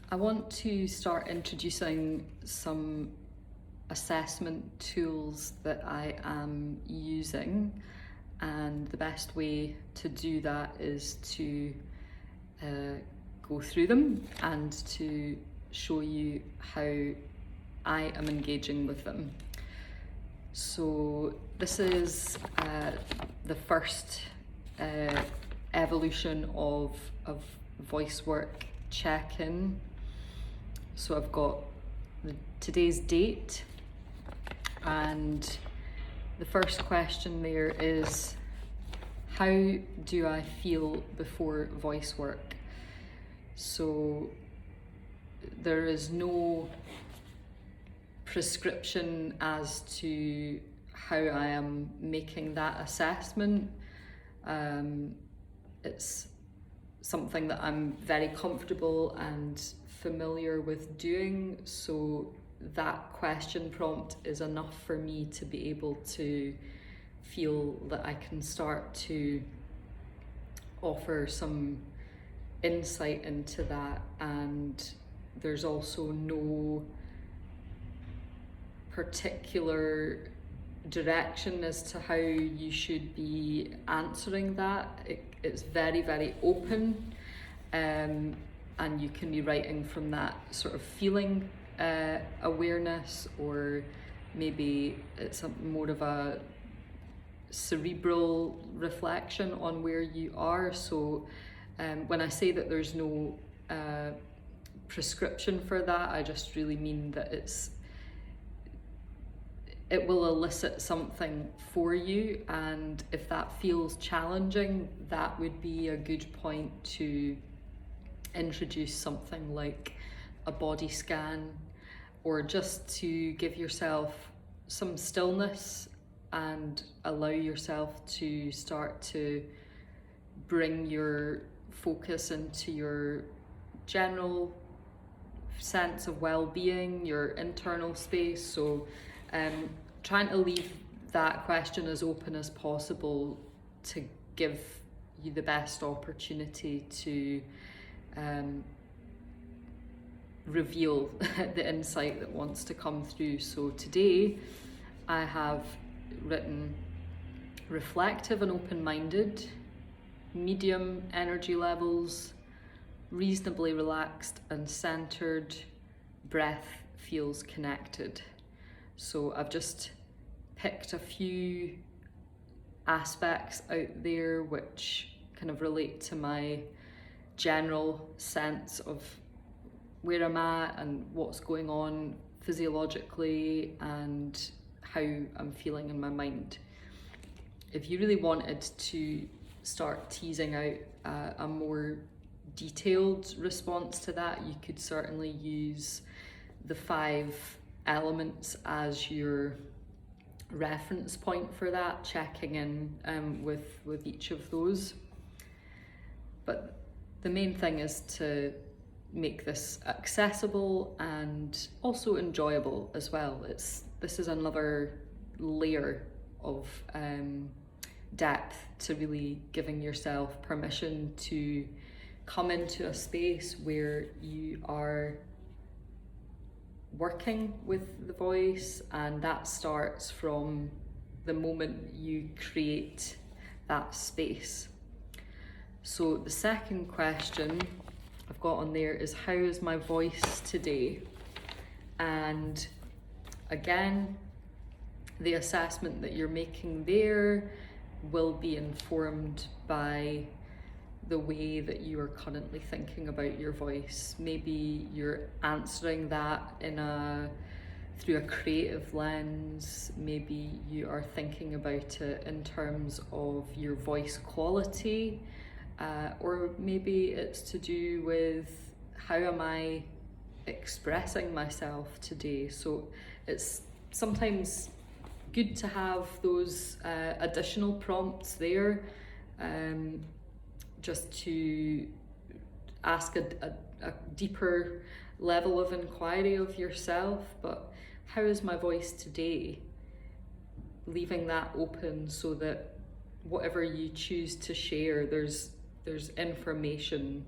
I want to start introducing some assessment tools that I am using, and the best way to do that is to go through them and to show you how I am engaging with them. So this is the first evolution of Voicework Check In. So I've got today's date, and the first question there is, how do I feel before voice work? So there is no prescription as to how I am making that assessment. It's something that I'm very comfortable and familiar with doing, so that question prompt is enough for me to be able to feel that I can start to offer some insight into that. And there's also no particular direction as to how you should be answering that. It's very, very open, and you can be writing from that sort of feeling awareness, or maybe it's more of a cerebral reflection on where you are. So when I say that there's no prescription for that, I just really mean that it will elicit something for you, and if that feels challenging, that would be a good point to introduce something like a body scan, or just to give yourself some stillness and allow yourself to start to bring your focus into your general sense of well-being, your internal space. So trying to leave that question as open as possible to give you the best opportunity to reveal the insight that wants to come through. So today I have written reflective and open-minded, medium energy levels, reasonably relaxed and centered, breath feels connected. So I've just picked a few aspects out there which kind of relate to my general sense of where I'm at and what's going on physiologically and how I'm feeling in my mind. If you really wanted to start teasing out a more detailed response to that, you could certainly use the 5 elements as your reference point for that, checking in with each of those. But the main thing is to make this accessible and also enjoyable as well. This is another layer of depth to really giving yourself permission to come into a space where you are working with the voice, and that starts from the moment you create that space. So the second question I've got on there is, how is my voice today? And again, the assessment that you're making there will be informed by the way that you are currently thinking about your voice. Maybe you're answering that through a creative lens. Maybe you are thinking about it in terms of your voice quality, or maybe it's to do with, how am I expressing myself today? So it's sometimes good to have those additional prompts there, just to ask a deeper level of inquiry of yourself. But how is my voice today? Leaving that open so that whatever you choose to share, there's information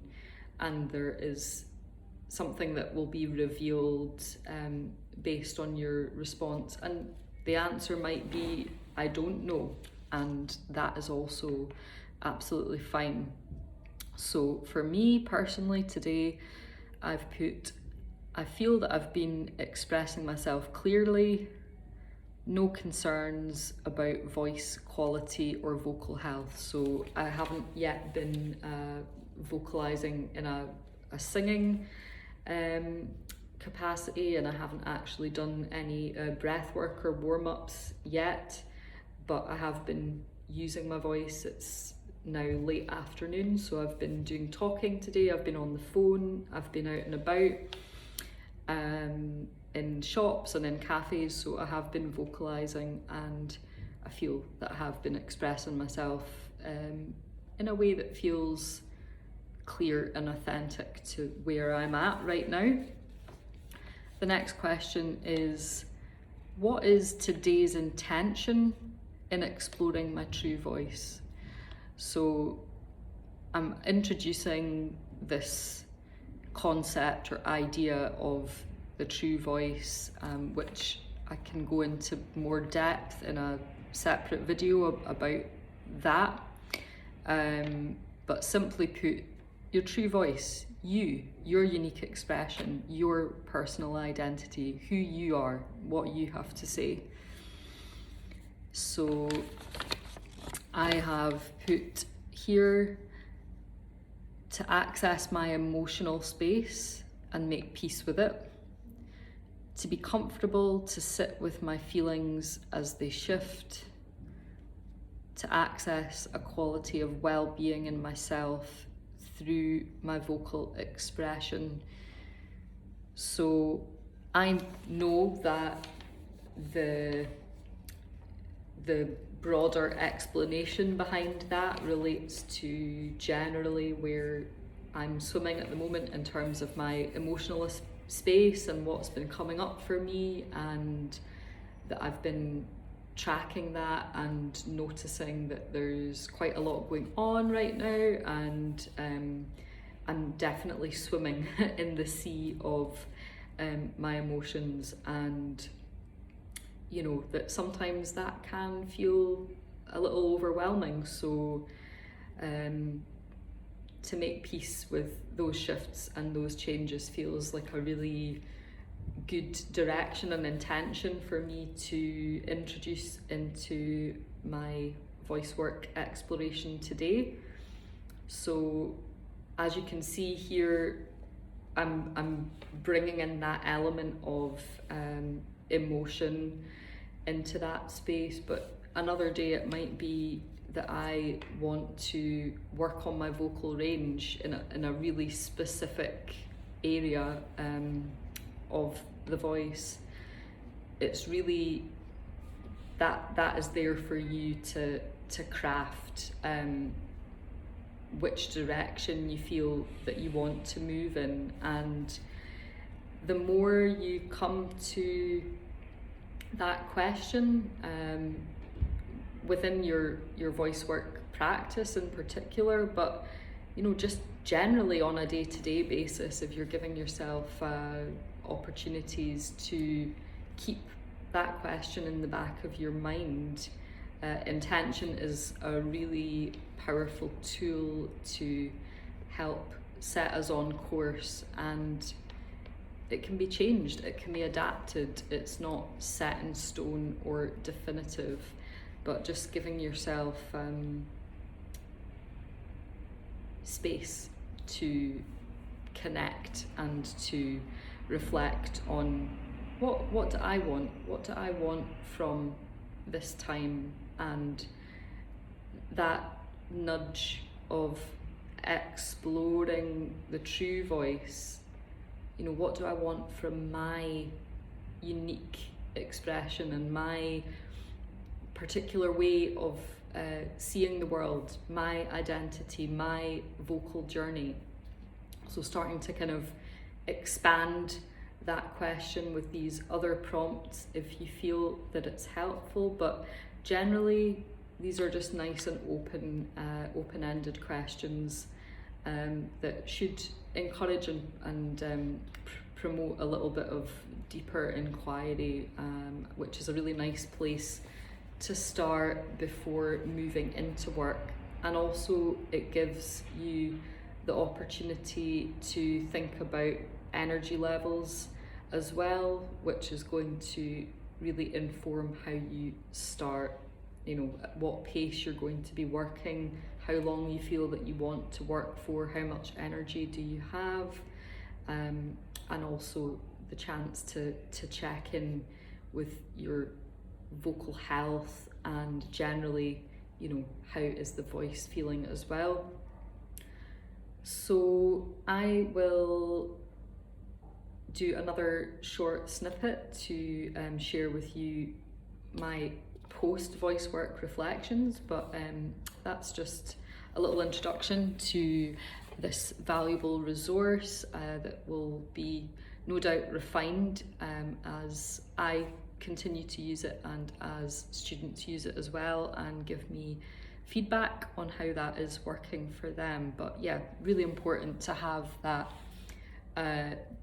and there is something that will be revealed based on your response. And the answer might be, I don't know, and that is also absolutely fine. So for me personally today, I've put, I feel that I've been expressing myself clearly, no concerns about voice quality or vocal health. So I haven't yet been vocalizing in a singing capacity, and I haven't actually done any breath work or warm-ups yet, but I have been using my voice. It's now late afternoon, so I've been doing talking today. I've been on the phone, I've been out and about in shops and in cafes, so I have been vocalizing, and I feel that I have been expressing myself in a way that feels clear and authentic to where I'm at right now. The next question is, what is today's intention in exploring my true voice? So I'm introducing this concept or idea of the true voice, which I can go into more depth in a separate video about that. But simply put, your true voice, your unique expression, your personal identity, who you are, what you have to say. So I have put here, to access my emotional space and make peace with it, to be comfortable to sit with my feelings as they shift, to access a quality of well-being in myself through my vocal expression. So I know that the broader explanation behind that relates to generally where I'm swimming at the moment in terms of my emotional space and what's been coming up for me, and that I've been tracking that and noticing that there's quite a lot going on right now, and I'm definitely swimming in the sea of my emotions, and you know that sometimes that can feel a little overwhelming. So to make peace with those shifts and those changes feels like a really good direction and intention for me to introduce into my voice work exploration today. So as you can see here, I'm bringing in that element of emotion into that space, but another day it might be that I want to work on my vocal range in a really specific area of the voice. It's really that is there for you to craft which direction you feel that you want to move in, and the more you come to that question within your voice work practice in particular, but you know, just generally on a day-to-day basis, if you're giving yourself opportunities to keep that question in the back of your mind, intention is a really powerful tool to help set us on course, and it can be changed, it can be adapted. It's not set in stone or definitive, but just giving yourself space to connect and to reflect on what do I want from this time, and that nudge of exploring the true voice. You know, what do I want from my unique expression and my particular way of seeing the world, my identity, my vocal journey. So starting to kind of expand that question with these other prompts if you feel that it's helpful, but generally these are just nice and open-ended questions that should encourage and promote a little bit of deeper inquiry, which is a really nice place to start before moving into work. And also it gives you the opportunity to think about energy levels as well, which is going to really inform how you start, you know, at what pace you're going to be working, how long you feel that you want to work for, how much energy do you have, and also the chance to check in with your vocal health and generally, you know, how is the voice feeling as well. So I will do another short snippet to share with you my post voice work reflections, but that's just a little introduction to this valuable resource that will be no doubt refined as I continue to use it and as students use it as well, and give me feedback on how that is working for them. But yeah, really important to have that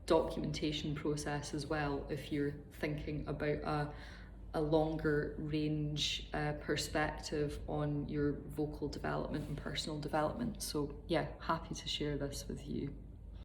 documentation process as well if you're thinking about a longer range perspective on your vocal development and personal development. So yeah, happy to share this with you.